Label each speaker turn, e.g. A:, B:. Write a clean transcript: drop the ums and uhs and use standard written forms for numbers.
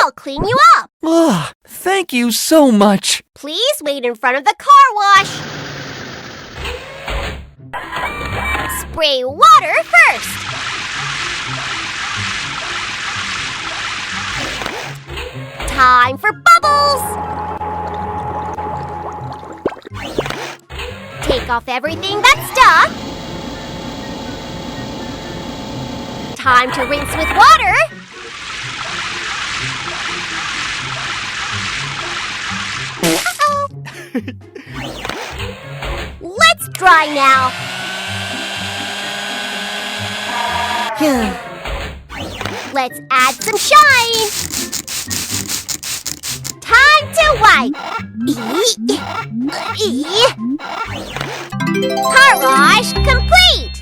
A: I'll clean you up.
B: Oh, thank you so much.
A: Please wait in front of the car wash. Spray water first. Time for bubbles. Take off everything that's stuck. Time to rinse with water. Uh-oh. Let's dry now. Let's add some shine. Time to wipe. Car wash complete.